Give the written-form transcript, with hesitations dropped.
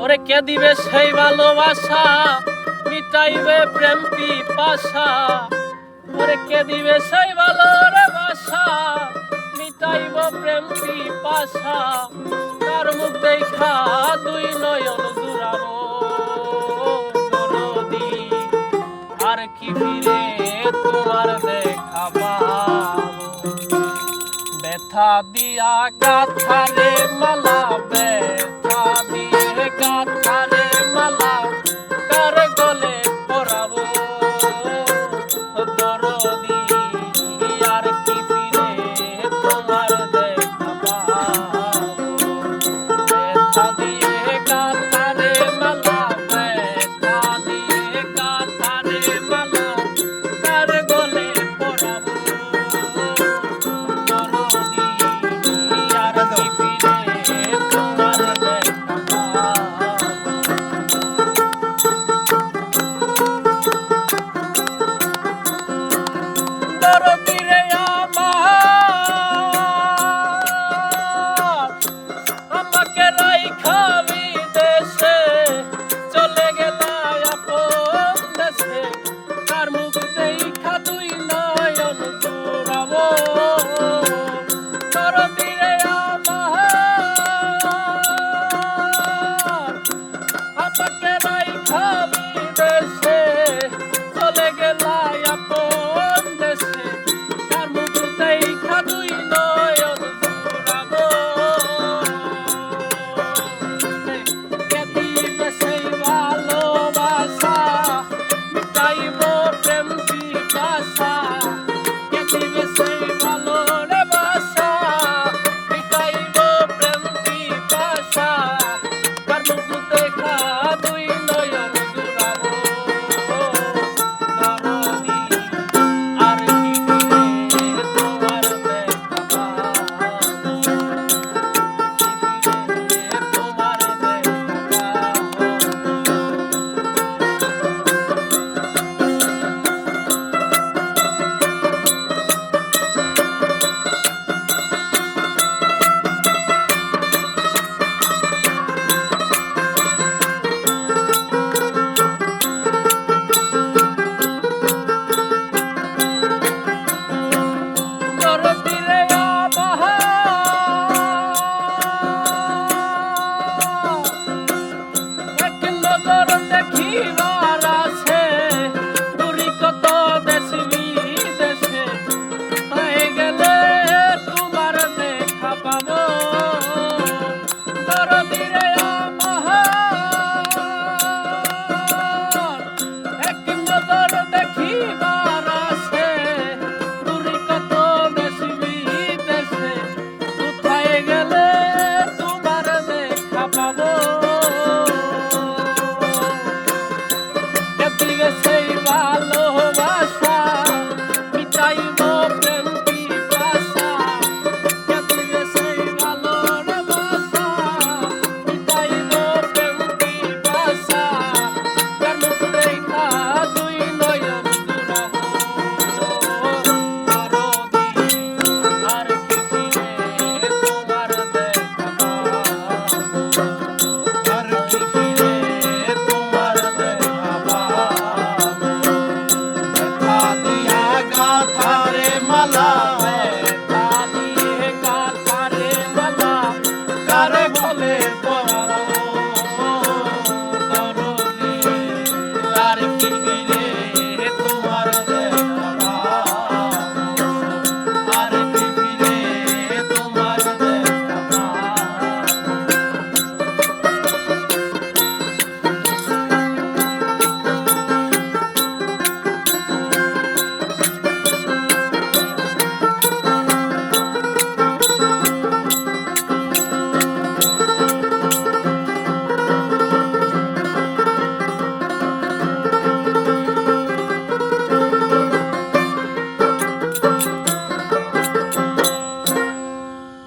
ওরে কে দিবে সেই ভালোবাসা মিটাইবে প্রেম পিপাসা ওরে কে দিবে সেই ভালোবাসা মিটাইব প্রেম পিপাসা তার মুখ দেখা দুই নয়ন জুড়াবো দরদি আর কি ফিরে তোমার দেখা পাবো ব্যথা দিয়া গাথারে মালা ব্যথা দিয়ে গাথারে মালা কার গলে পরাবো দরদি আর কি ফিরে তোমার দেখা পাবো ব্যথা দিয়ে গাথারে মালা ব্যথা দিয়ে গাথারে মালা কার গলে পরাবো দরদিরে আমাকে রাইখা বিদেশে চলে গেলা আপন দেশে তার মুখ দেখা দুই নয়ন জুড়াবো দরদিরে আমাকে রাইখা বিদেশে চলে গেলা আপন দেশে তার মুখ দেখা দুই নয়ন জুড়াবো কে দিবে সেই ভালোবাসা মিটাইব প্রেম পিপাসা কে দিবে সেই ভালোবাসা মিটাইব প্রেম পিপাসা তার মুখ দেখা দুই নয়ন জুড়াবো দরদি আর কি ফিরে তোমার দেখা পাবো ফিরে তোমার দেখা দরদিরে এক নজর দেখিবার আছে দূরি কত দেশ বিদেশে হয়ে গেলে তোমার দেখা পাবো দরদিরে এক নজর দেখিবার আছে দূরি কত দেশ বিদেশে কোথায় গেলে তোমার দেখা পাবো কে দিবে সেই ভালোবাসা মিটাইব প্রেম পিপাসা কে দিবে সেই ভালোবাসা মিটাইব প্রেম পিপাসা তার মুখ দেখা দুই নয়ন জুড়াবো দরদি আর কি ফিরে তোমার দেখা পাবো আর কি ফিরে তোমার দেখা পাবো ব্যথা দিয়া গাথারে মালা ব্যথা দিয়ে গাথারে মালা কারে বলে পরা